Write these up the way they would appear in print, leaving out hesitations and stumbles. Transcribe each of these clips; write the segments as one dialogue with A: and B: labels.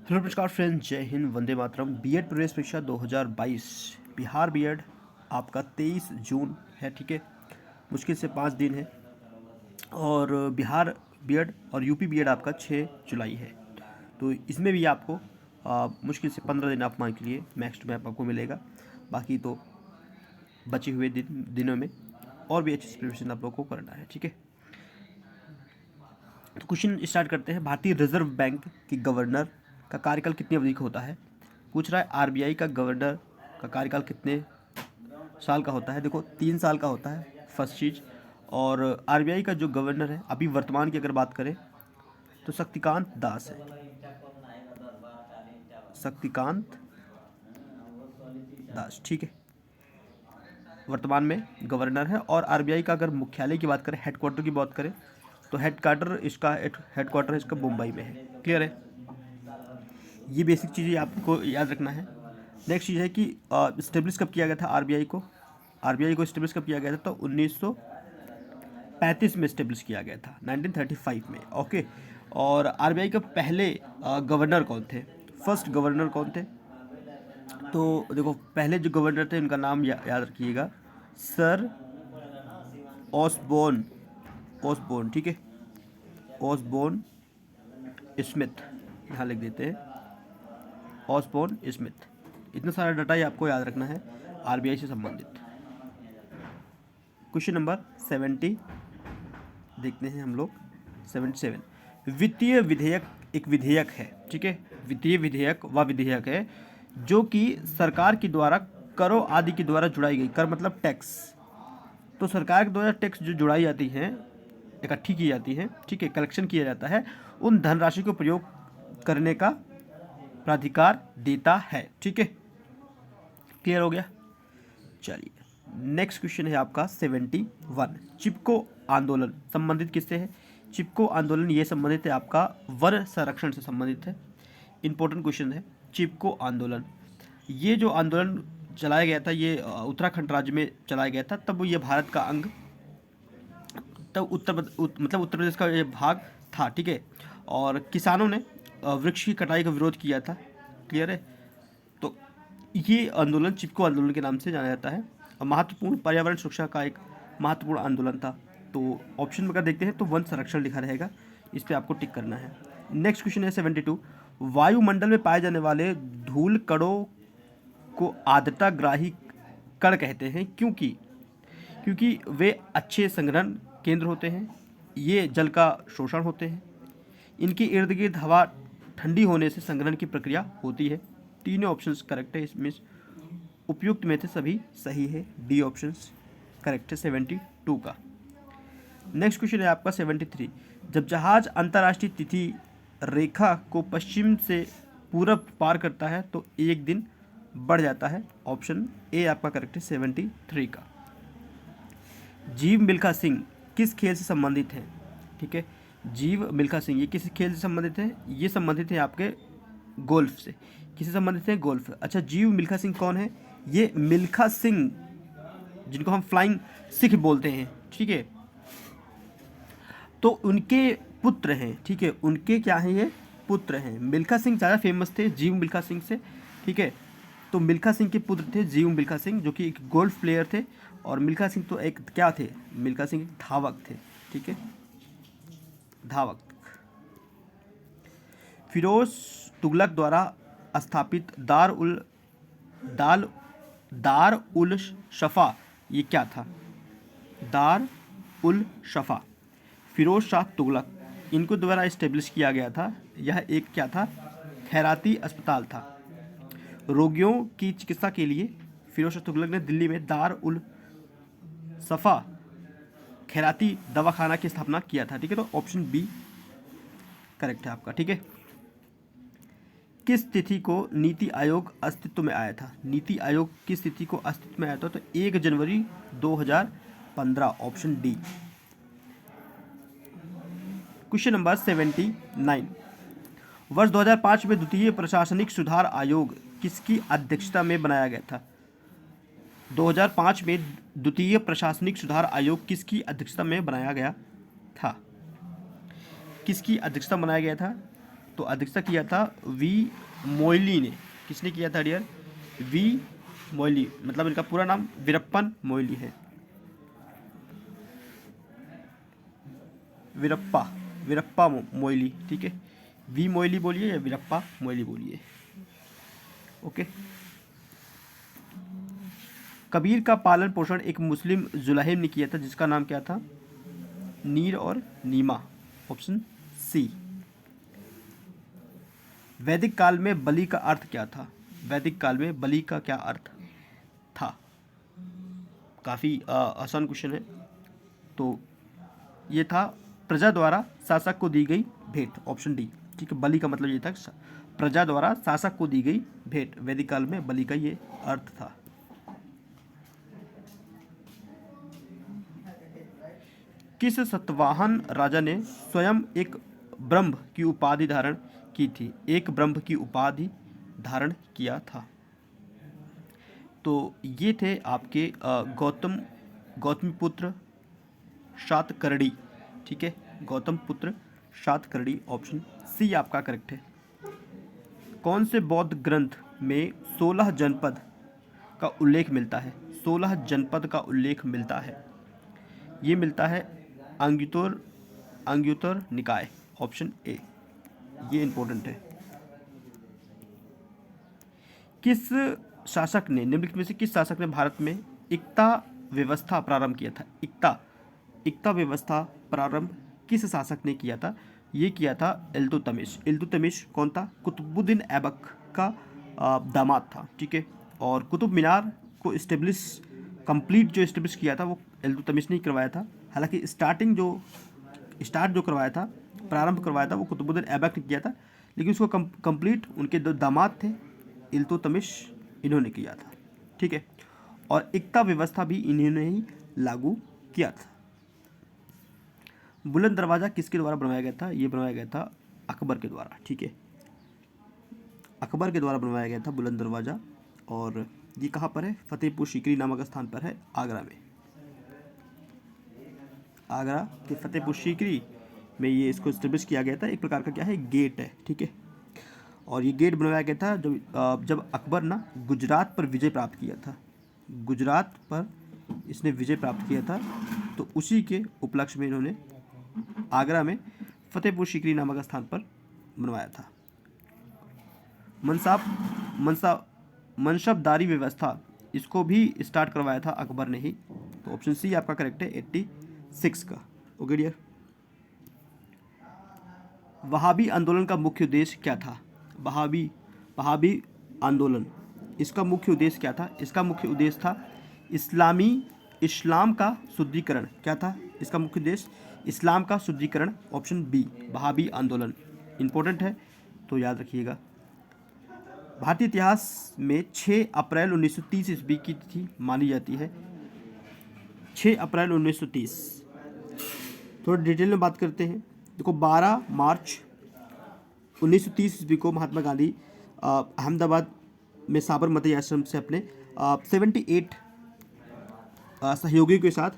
A: Hello नमस्कार friends, जय Hind, Vande Mataram. BEd प्रवेश परीक्षा 2022 बिहार बीएड आपका 23 जून है। ठीक है, मुश्किल से 5 दिन है। और बिहार बीएड और यूपी बीएड आपका 6 जुलाई है। तो इसमें भी आपको मुश्किल से 15 दिन आप मान के लिए मैक्स टू मैप आपको मिलेगा। बाकी तो बचे हुए दिनों में और भी अच्छी प्रिपरेशन आप लोग को करना है। ठीक है, तो क्वेश्चन स्टार्ट करते हैं। भारतीय रिजर्व बैंक के गवर्नर का कार्यकाल कितनी अवधि का होता है? पूछ रहा है आरबीआई का गवर्नर का कार्यकाल कितने साल का होता है। देखो 3 साल का होता है फर्स्ट चीज़। और आरबीआई का जो गवर्नर है अभी वर्तमान की अगर बात करें तो शक्तिकांत दास है। शक्तिकांत दास, ठीक है, वर्तमान में गवर्नर है। और आरबीआई का अगर मुख्यालय की बात करें, हेडक्वार्टर की बात करें, तो हेडक्वार्टर इसका मुंबई में है। क्लियर है, ये बेसिक चीज़ें आपको याद रखना है। नेक्स्ट चीज़ है कि इस्टेब्लिश कब किया गया था आरबीआई को। आरबीआई को इस्टेब्लिश कब किया गया था? तो 1935 में इस्टेब्लिश किया गया था, 1935 में। ओके, और आरबीआई के पहले गवर्नर कौन थे? फर्स्ट गवर्नर कौन थे? तो देखो पहले जो गवर्नर थे उनका नाम याद रखिएगा, सर ऑसबोर्न। ऑसबोर्न, ठीक है, ऑसबोर्न स्मिथ, यहाँ लिख देते हैं, ऑसबोर्न स्मिथ। इतना सारा डाटा ही आपको याद रखना है आरबीआई से संबंधित। क्वेश्चन नंबर 70 देखते हैं हम लोग। 77, वित्तीय विधेयक एक विधेयक है। ठीक है, वित्तीय विधेयक वह विधेयक है जो कि सरकार के द्वारा करों आदि के द्वारा जुड़ाई गई। कर मतलब टैक्स। तो सरकार के द्वारा टैक्स जो जुड़ाई जाती है, इकट्ठी की जाती है, ठीक है, कलेक्शन किया जाता है, उन धनराशि को प्रयोग करने का प्राधिकार देता है। ठीक है, क्लियर हो गया। चलिए नेक्स्ट क्वेश्चन है आपका 71, चिपको आंदोलन संबंधित किससे है? चिपको आंदोलन ये संबंधित है आपका वन संरक्षण से संबंधित है। इंपॉर्टेंट क्वेश्चन है। चिपको आंदोलन, ये जो आंदोलन चलाया गया था ये उत्तराखंड राज्य में चलाया गया था। तब ये भारत का अंग, तब मतलब उत्तर प्रदेश का ये भाग था। ठीक है, और किसानों ने वृक्ष की कटाई का विरोध किया था। क्लियर है, तो ये आंदोलन चिपको आंदोलन के नाम से जाना जाता है। और महत्वपूर्ण पर्यावरण सुरक्षा का एक महत्वपूर्ण आंदोलन था। तो ऑप्शन में अगर देखते हैं तो वन संरक्षण लिखा रहेगा, इस पर आपको टिक करना है। नेक्स्ट क्वेश्चन है 72, वायुमंडल में पाए जाने वाले धूल कणों को आर्द्रताग्राही कण कहते हैं, क्योंकि वे अच्छे संग्रहण केंद्र होते हैं, ये जल का शोषण होते हैं, इनके इर्द गिर्द हवा ठंडी होने से संग्रहण की प्रक्रिया होती है। तीनों ऑप्शंस करेक्ट है, इसमें उपयुक्त में थे सभी सही है। डी ऑप्शंस करेक्ट है 72 का। नेक्स्ट क्वेश्चन है आपका 73, जब जहाज अंतर्राष्ट्रीय तिथि रेखा को पश्चिम से पूरब पार करता है तो एक दिन बढ़ जाता है। ऑप्शन ए आपका करेक्ट है 73 का। जीव मिल्खा सिंह किस खेल से संबंधित हैं? ठीक है, जीव मिल्खा सिंह ये किस खेल से संबंधित है? ये संबंधित है आपके गोल्फ से। किससे संबंधित है? गोल्फ। अच्छा, जीव मिल्खा सिंह कौन है? ये मिल्खा सिंह जिनको हम फ्लाइंग सिख बोलते हैं, ठीक है, तो उनके पुत्र हैं। ठीक है, उनके क्या हैं? ये पुत्र हैं। मिल्खा सिंह ज़्यादा फेमस थे जीव मिल्खा सिंह से। ठीक है, तो मिल्खा सिंह के पुत्र थे जीव मिल्खा सिंह, जो कि एक गोल्फ प्लेयर थे। और मिल्खा सिंह तो एक क्या थे? मिल्खा सिंह एक धावक थे। ठीक है, धावक। फिरोज तुगलक द्वारा स्थापित दार उल शफा ये क्या था? दार उल शफा, फिरोज शाह तुगलक इनको द्वारा इस्टेब्लिश किया गया था। यह एक क्या था? खैराती अस्पताल था। रोगियों की चिकित्सा के लिए फिरोज शाह तुगलक ने दिल्ली में दार उल सफ़ा खैराती दवाखाना की स्थापना किया था। ठीक है, तो ऑप्शन बी करेक्ट है आपका। ठीक है, किस तिथि को नीति आयोग अस्तित्व में आया था? नीति आयोग किस तिथि को अस्तित्व में आया था? तो 1 जनवरी 2015, ऑप्शन डी। क्वेश्चन नंबर 79, वर्ष 2005 में द्वितीय प्रशासनिक सुधार आयोग किसकी अध्यक्षता में बनाया गया था? 2005 में द्वितीय प्रशासनिक सुधार आयोग किसकी अध्यक्षता में बनाया गया था? किसकी अध्यक्षता बनाया गया था? तो अध्यक्षता किया था वी मोइली ने। किसने किया था डियर? वी मोइली, मतलब इनका पूरा नाम वीरप्पन मोइली है। वीरप्पा मोइली, ठीक है। वी मोइली बोलिए या वीरप्पा मोइली बोलिए, ओके। कबीर का पालन पोषण एक मुस्लिम जुलाहिम ने किया था, जिसका नाम क्या था? नीर और नीमा, ऑप्शन सी। वैदिक काल में बलि का अर्थ क्या था? वैदिक काल में बलि का क्या अर्थ था? काफ़ी आसान क्वेश्चन है। तो ये था प्रजा द्वारा शासक को दी गई भेंट, ऑप्शन डी, ठीक है। बलि का मतलब ये था प्रजा द्वारा शासक को दी गई भेंट। वैदिक काल में बलि का ये अर्थ था। किस सतवाहन राजा ने स्वयं एक ब्रह्म की उपाधि धारण की थी? एक ब्रह्म की उपाधि धारण किया था। तो ये थे आपके गौतमीपुत्र शातकर्णी, ठीक है। गौतमपुत्र शातकर्णी, ऑप्शन सी आपका करेक्ट है। कौन से बौद्ध ग्रंथ में 16 जनपद का उल्लेख मिलता है? 16 जनपद का उल्लेख मिलता है, ये मिलता है अंग्युतर निकाय, ऑप्शन ए, ये इंपॉर्टेंट है। किस शासक ने, निम्नलिखित में से किस शासक ने भारत में इक्ता व्यवस्था प्रारंभ किया था? इक्ता व्यवस्था प्रारंभ किस शासक ने किया था? ये किया था इल्तुतमिश। इल्तुतमिश कौन था? कुतुबुद्दीन ऐबक का दामाद था, ठीक है। और कुतुब मीनार को कंप्लीट जो इस्टेब्लिश किया था वो इल्तुतमिश ने करवाया था। हालांकि स्टार्ट जो करवाया था, प्रारंभ करवाया था, वो कुतुबुद्दीन ऐबक ने किया था, लेकिन उसको कंप्लीट उनके दो दामाद थे इल्तुतमिश, इन्होंने किया था, ठीक है। और इक्ता व्यवस्था भी इन्होंने ही लागू किया था। बुलंद दरवाज़ा किसके द्वारा बनवाया गया था? ये बनवाया गया था अकबर के द्वारा, ठीक है। अकबर के द्वारा बनवाया गया था बुलंद दरवाज़ा। और ये कहाँ पर है? फतेहपुर सीकरी नामक स्थान पर है, आगरा में। आगरा के फतेहपुर सीकरी में ये इसको इस्टेब्लिश किया गया था। एक प्रकार का क्या है? गेट है, ठीक है। और ये गेट बनवाया गया था जब अकबर ना गुजरात पर विजय प्राप्त किया था। गुजरात पर इसने विजय प्राप्त किया था, तो उसी के उपलक्ष्य में इन्होंने आगरा में फतेहपुर सीकरी नामक स्थान पर बनवाया था। मनसबदारी व्यवस्था, इसको भी स्टार्ट करवाया था अकबर ने ही। तो ऑप्शन सी आपका करेक्ट है, 86 का, ओके डियर। वहाबी आंदोलन का मुख्य उद्देश्य क्या था? वहाबी आंदोलन, इसका मुख्य उद्देश्य क्या था? इसका मुख्य उद्देश्य था इस्लाम का शुद्धिकरण। क्या था इसका मुख्य उद्देश्य? इस्लाम का शुद्धिकरण, ऑप्शन बी, वहाबी आंदोलन। इंपॉर्टेंट है, तो याद रखिएगा। भारतीय इतिहास में 6 अप्रैल 1930 ईस्वी की तिथि मानी जाती है। 6 अप्रैल 1930, थोड़ा डिटेल में बात करते हैं। देखो, 12 मार्च 1930 ईस्वी को महात्मा गांधी अहमदाबाद में साबरमती आश्रम से अपने 78 सहयोगियों के साथ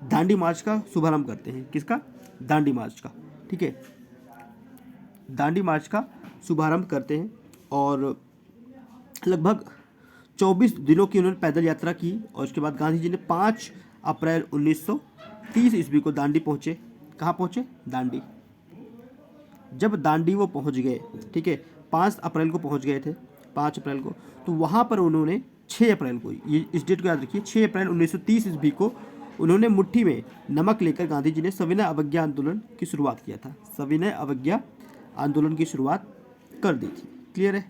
A: दांडी मार्च का शुभारंभ करते हैं। किसका? दांडी मार्च का, ठीक है। दांडी मार्च का शुभारंभ करते हैं और लगभग 24 दिनों की उन्होंने पैदल यात्रा की। और उसके बाद गांधी जी ने 5 अप्रैल 1930 ईस्वी को दांडी पहुँचे। कहाँ पहुँचे? दांडी। जब दांडी वो पहुँच गए, ठीक है, 5 अप्रैल को पहुँच गए थे, 5 अप्रैल को, तो वहाँ पर उन्होंने 6 अप्रैल को, ये इस डेट को याद रखिए, 6 अप्रैल 1930 ईस्वी को उन्होंने मुट्ठी में नमक लेकर गांधी जी ने सविनय अवज्ञा आंदोलन की शुरुआत किया था। सविनय अवज्ञा आंदोलन की शुरुआत कर दी थी। क्लियर है?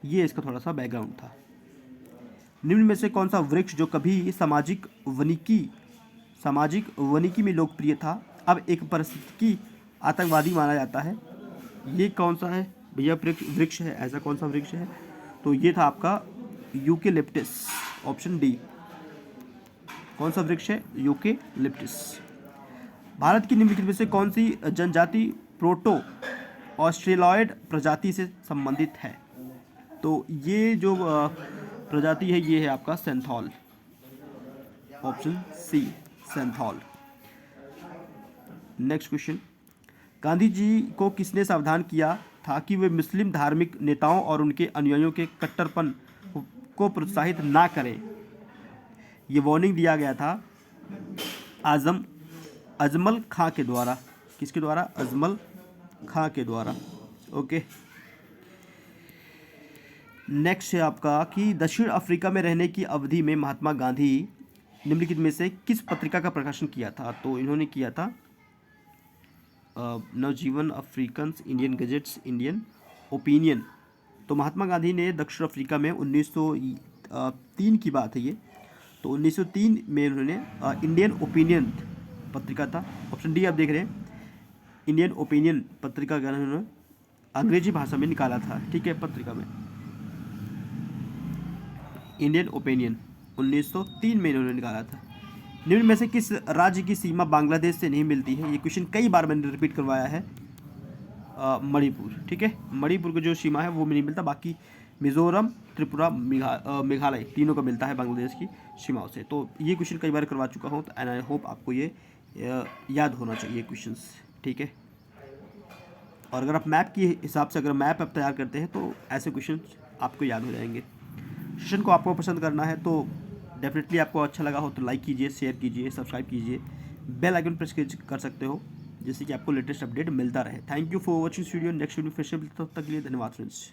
A: ये इसका थोड़ा सा बैकग्राउंड था। निम्न में से कौन सा वृक्ष जो कभी सामाजिक वानिकी में लोकप्रिय था, अब एक पारिस्थितिकी आतंकवादी माना जाता है? ये कौन सा है भैया? वृक्ष है, ऐसा कौन सा वृक्ष है? तो ये था आपका यूकेलिप्टस, ऑप्शन डी। कौन सा वृक्ष है? यूकेलिप्टस। भारत की निम्नलिखित में से कौन सी जनजाति प्रोटो ऑस्ट्रेलॉयड प्रजाति से संबंधित है? तो ये जो प्रजाति है, ये है आपका सेंथॉल, ऑप्शन सी, सेंथॉल। नेक्स्ट क्वेश्चन, गांधी जी को किसने सावधान किया था कि वे मुस्लिम धार्मिक नेताओं और उनके अनुयायियों के कट्टरपन को प्रोत्साहित ना करें? ये वार्निंग दिया गया था अजमल खां के द्वारा। किसके द्वारा? अजमल खां के द्वारा। ओके, नेक्स्ट है आपका कि दक्षिण अफ्रीका में रहने की अवधि में महात्मा गांधी निम्नलिखित में से किस पत्रिका का प्रकाशन किया था? तो इन्होंने किया था Navjivan, Africans, Indian gazettes, Indian Opinion. तो महात्मा गांधी ने दक्षिण अफ्रीका में 1903 की बात है ये, तो 1903 में उन्होंने इंडियन ओपिनियन पत्रिका था, ऑप्शन डी आप देख रहे हैं, इंडियन ओपिनियन पत्रिका का उन्होंने अंग्रेजी भाषा में निकाला था। ठीक है, पत्रिका में इंडियन ओपिनियन 1903 में इन्होंने निकाला था। निम्न में से किस राज्य की सीमा बांग्लादेश से नहीं मिलती है? ये क्वेश्चन कई बार मैंने रिपीट करवाया है। मणिपुर। ठीक है, मणिपुर को जो सीमा है वो नहीं मिलता, बाकी मिजोरम, त्रिपुरा, मेघालय तीनों का मिलता है बांग्लादेश की सीमाओं से। तो ये क्वेश्चन कई बार करवा चुका हूँ, तो एंड आई होप आपको ये याद होना चाहिए क्वेश्चंस। ठीक है, और अगर आप मैप के हिसाब से अगर मैप आप तैयार करते हैं तो ऐसे क्वेश्चन आपको याद हो जाएंगे। सेशन को आपको पसंद करना है तो डेफिनेटली आपको अच्छा लगा हो तो लाइक कीजिए, शेयर कीजिए, सब्सक्राइब कीजिए, बेल आइकन प्रेस कर सकते हो जिससे कि आपको लेटेस्ट अपडेट मिलता रहे। Thank you for watching video. Next video फिर से, तब तक के लिए धन्यवाद फ्रेंड्स।